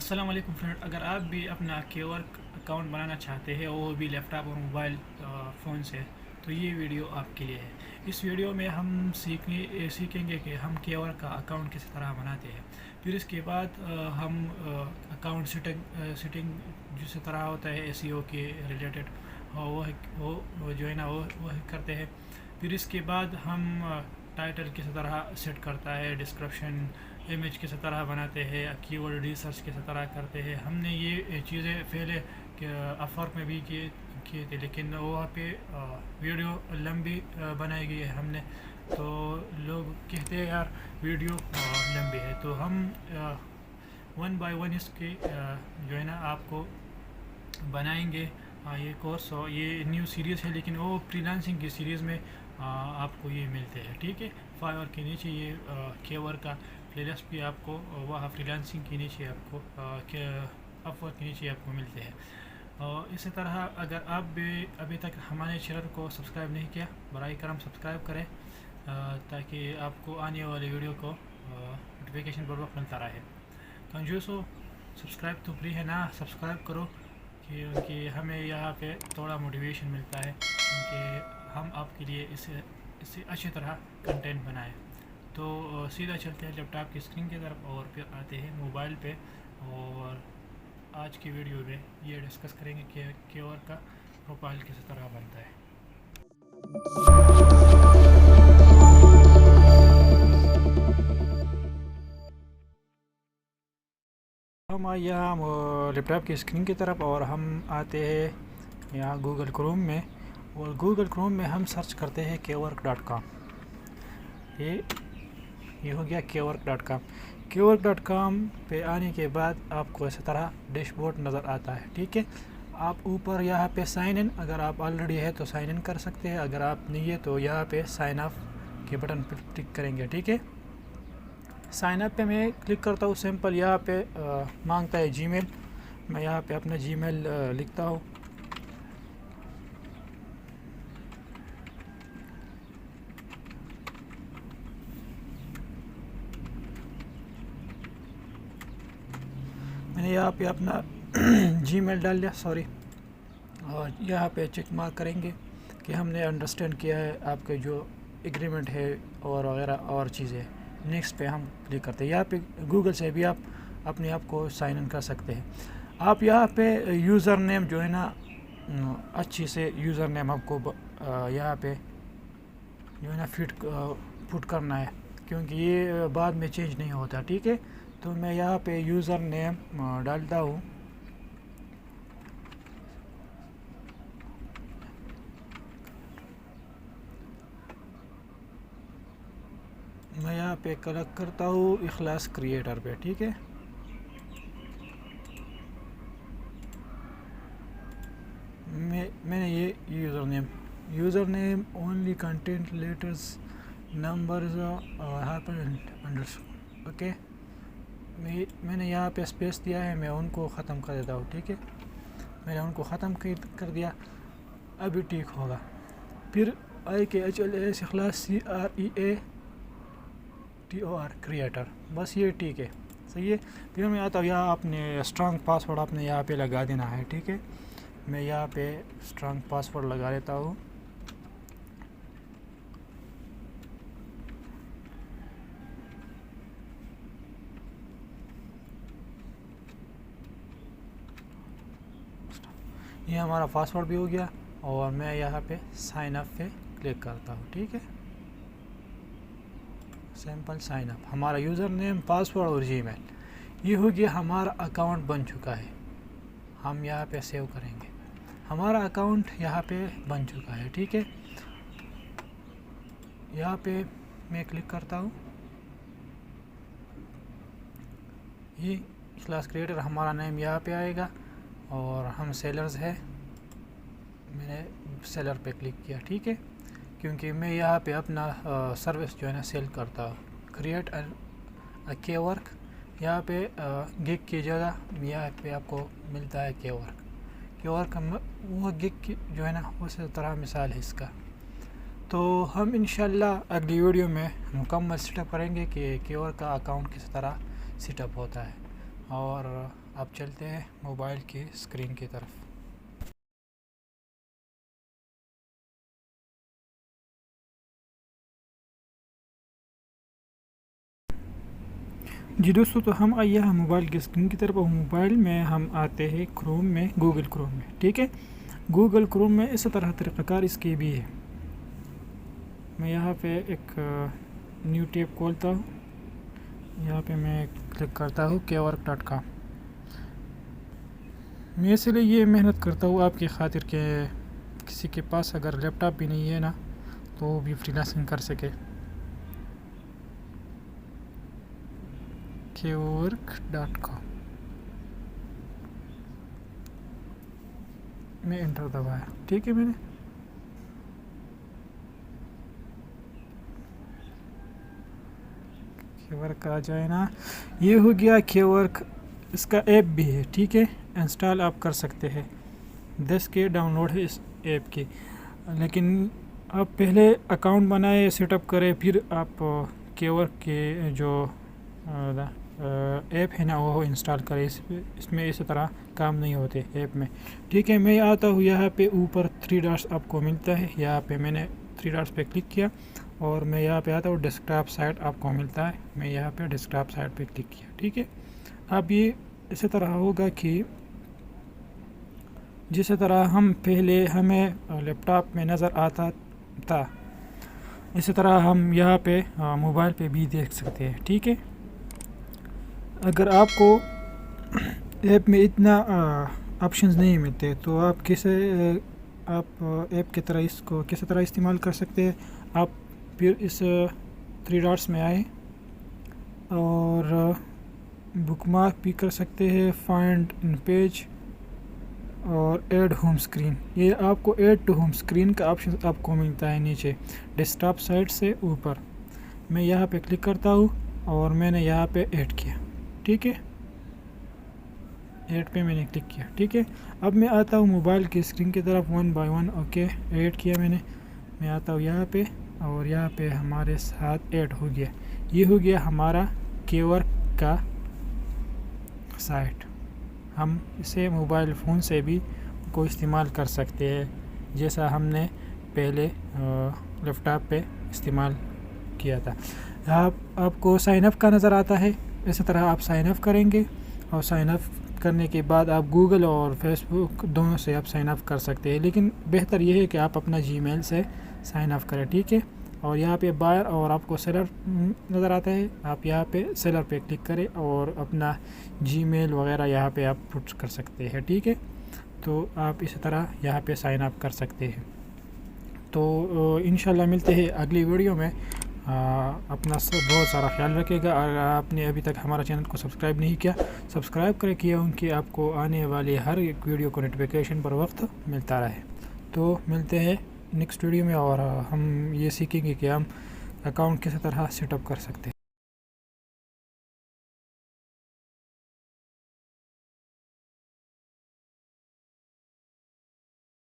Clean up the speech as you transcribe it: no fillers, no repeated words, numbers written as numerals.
अस्सलाम वालेकुम फ्रेंड, अगर आप भी अपना केवर्क अकाउंट बनाना चाहते हैं वो भी लैपटॉप और मोबाइल फ़ोन से, तो ये वीडियो आपके लिए है। इस वीडियो में हम सीखेंगे कि हम केवर्क का अकाउंट किस तरह बनाते हैं। फिर इसके बाद हम अकाउंट सेटिंग जिस तरह होता है एसईओ के रिलेटेड वो जो है ना वो करते हैं। फिर इसके बाद हम टाइटल किस तरह सेट करता है, डिस्क्रिप्शन, इमेज किस तरह बनाते हैं, कीवर्ड रिसर्च किस तरह करते हैं। हमने ये चीज़ें पहले अपवर्क में भी किए थे, लेकिन वहाँ पे वीडियो लंबी बनाई गई है हमने, तो लोग कहते हैं यार वीडियो लंबी है। तो हम वन बाय वन इसके जो है ना आपको बनाएंगे। ये कोर्स और ये न्यू सीरीज़ है, लेकिन वो फ्रीलांसिंग की सीरीज़ में आपको ये मिलते हैं। ठीक है, फाइवर के नीचे ये केवर का प्लेलिस्ट भी आपको वह फ्रीलांसिंग के नीचे आपको अपवर्क के नीचे आपको मिलते हैं। और इसी तरह अगर आप भी अभी तक हमारे चैनल को सब्सक्राइब नहीं किया, बराए करम सब्सक्राइब करें ताकि आपको आने वाले वीडियो को नोटिफिकेशन बर वक्त मिलता रहे। कंजूसो, सब्सक्राइब तो फ्री है ना, सब्सक्राइब करो क्योंकि हमें यहाँ पे थोड़ा मोटिवेशन मिलता है, क्योंकि हम आपके लिए इससे अच्छी तरह कंटेंट बनाएं। तो सीधा चलते हैं लैपटॉप की स्क्रीन की तरफ और फिर आते हैं मोबाइल पे। और आज की वीडियो में ये डिस्कस करेंगे कि केवर का प्रोफाइल किस तरह बनता है। हम आए यहाँ लैपटॉप की स्क्रीन की तरफ और हम आते हैं यहाँ गूगल क्रोम में, और गूगल क्रोम में हम सर्च करते हैं kework.com। ये हो गया kework.com। kework.com पे आने के बाद आपको इस तरह डैशबोर्ड नज़र आता है। ठीक है, आप ऊपर यहाँ पे साइन इन, अगर आप ऑलरेडी है तो साइन इन कर सकते हैं, अगर आप नहीं है तो यहाँ पे साइन अप के बटन पर क्लिक करेंगे। ठीक है, साइन अप पे मैं क्लिक करता हूँ। सिंपल यहाँ पे मांगता है जीमेल, मैं यहाँ पे अपना जीमेल लिखता हूँ। मैंने यहाँ पे अपना जीमेल डाल दिया, सॉरी, और यहाँ पे चेक मार्क करेंगे कि हमने अंडरस्टैंड किया है आपके जो एग्रीमेंट है और वगैरह और चीज़ें। नेक्स्ट पे हम क्लिक करते हैं। यहाँ पे गूगल से भी आप अपने आप को साइन इन कर सकते हैं। आप यहाँ पे यूज़र नेम जो है ना अच्छी से यूज़र नेम आपको यहाँ पे जो है ना पुट करना है, क्योंकि ये बाद में चेंज नहीं होता। ठीक है, तो मैं यहाँ पे यूज़र नेम डालता हूँ। मैं यहाँ पे कलेक्ट करता हूँ इखलास क्रिएटर पे। ठीक है, मैंने ये user name only content letters numbers underscore. Okay, मैंने यहाँ पे स्पेस दिया है, मैं उनको ख़त्म कर देता हूँ। ठीक है, मैंने उनको ख़त्म कर दिया, अभी ठीक होगा। फिर IKHLAS इखलास CREATOR क्रिएटर, बस ये ठीक है, सही है। फिर मैं आता हूँ यहाँ, अपने स्ट्रॉन्ग पासवर्ड आपने यहाँ पे लगा देना है। ठीक है, मैं यहाँ पे स्ट्रॉन्ग पासवर्ड लगा लेता हूँ। ये हमारा पासवर्ड भी हो गया और मैं यहाँ पे साइन अप पे क्लिक करता हूँ। ठीक है, सिंपल साइन अप, हमारा यूज़र नेम, पासवर्ड और जीमेल, ये हो गया, हमारा अकाउंट बन चुका है। हम यहाँ पे सेव करेंगे, हमारा अकाउंट यहाँ पे बन चुका है। ठीक है, यहाँ पे मैं क्लिक करता हूँ, ये क्लास क्रिएटर हमारा नेम यहाँ पे आएगा और हम सेलर्स है, मैंने सेलर पे क्लिक किया। ठीक है, क्योंकि मैं यहाँ पे अपना सर्विस जो है ना सेल करता हूँ। क्रिएट केवर्क, यहाँ पे गिग की जगह यहाँ पे आपको मिलता है केवर्क वो गिग की जो है ना उस तरह मिसाल है इसका। तो हम इंशाल्लाह अगली वीडियो में मुकम्मल सेटअप करेंगे कि केवर्क का अकाउंट किस तरह सेटअप होता है। और अब चलते हैं मोबाइल की स्क्रीन की तरफ। जी दोस्तों, तो हम आइए हम मोबाइल की स्क्रीन की तरफ और मोबाइल में हम आते हैं क्रोम में, गूगल क्रोम में। ठीक है, गूगल क्रोम में इस तरह तरीक़ाकार इसके भी है। मैं यहाँ पे एक न्यू टैब खोलता हूँ, यहाँ पे मैं क्लिक करता हूँ kwork.com। मैं इसलिए ये मेहनत करता हूँ आपकी खातिर के किसी के पास अगर लैपटॉप भी नहीं है ना, तो वो भी फ्रीलांसिंग कर सके। kwork.com मैं एंटर दबाया। ठीक है, मैंने kwork आ जाए ना, ये हो गया kwork। इसका ऐप भी है, ठीक है, इंस्टॉल आप कर सकते हैं। 10 के डाउनलोड है इस ऐप की, लेकिन आप पहले अकाउंट बनाए, सेटअप करें, फिर आप kwork के जो ऐप है ना वो इंस्टॉल करें। इसमें इस तरह काम नहीं होते ऐप में। ठीक है, मैं आता हूँ यहाँ पे ऊपर 3 डॉट्स आपको मिलता है, यहाँ पे मैंने 3 डॉट्स पे क्लिक किया और मैं यहाँ पे आता हूँ डेस्कटॉप साइट आपको मिलता है, मैं यहाँ पे डेस्कटॉप साइट पे क्लिक किया। ठीक है, अब ये इसी तरह होगा कि जिस तरह हम पहले हमें लैपटॉप में नज़र आता था, इसी तरह हम यहाँ पे मोबाइल पे भी देख सकते हैं। ठीक है, अगर आपको ऐप में इतना ऑप्शंस नहीं मिलते तो आप आप ऐप की तरह इसको किस तरह इस्तेमाल कर सकते हैं। आप फिर इस 3 डॉट्स में आए और बुकमार्क भी कर सकते हैं, फाइंड इन पेज और ऐड होम स्क्रीन। ये आपको ऐड टू होम स्क्रीन का ऑप्शन आपको मिलता है नीचे डेस्कटॉप साइट से ऊपर। मैं यहाँ पे क्लिक करता हूँ और मैंने यहाँ पे ऐड किया। ठीक है, ऐड पे मैंने क्लिक किया। ठीक है, अब मैं आता हूँ मोबाइल की स्क्रीन की तरफ 1 बाय 1। ओके, ऐड किया मैंने। मैं आता हूँ यहाँ पे और यहाँ पे हमारे साथ ऐड हो गया। ये हो गया हमारा kwork का साइट। हम इसे मोबाइल फ़ोन से भी को इस्तेमाल कर सकते हैं, जैसा हमने पहले लैपटॉप पे इस्तेमाल किया था। आपको साइन अप का नज़र आता है, इसी तरह आप साइन अप करेंगे और साइन अप करने के बाद आप गूगल और फेसबुक दोनों से आप साइन अप कर सकते हैं, लेकिन बेहतर यह है कि आप अपना जीमेल से साइन अप करें। ठीक है, और यहाँ पे बायर और आपको सेलर नज़र आता है, आप यहाँ पे सेलर पे क्लिक करें और अपना जीमेल वगैरह यहाँ पे आप पुट कर सकते हैं। ठीक है, तो आप इसी तरह यहाँ पे साइन अप कर सकते हैं। तो इंशाल्लाह मिलते हैं अगली वीडियो में। अपना बहुत सारा ख्याल रखिएगा। अगर आपने अभी तक हमारा चैनल को सब्सक्राइब नहीं किया, सब्सक्राइब करें किया उनकी आपको आने वाली हर एक वीडियो को नोटिफिकेशन पर वक्त मिलता रहे। तो मिलते हैं नेक्स्ट वीडियो में और हम ये सीखेंगे कि हम अकाउंट किस तरह सेटअप कर सकते हैं।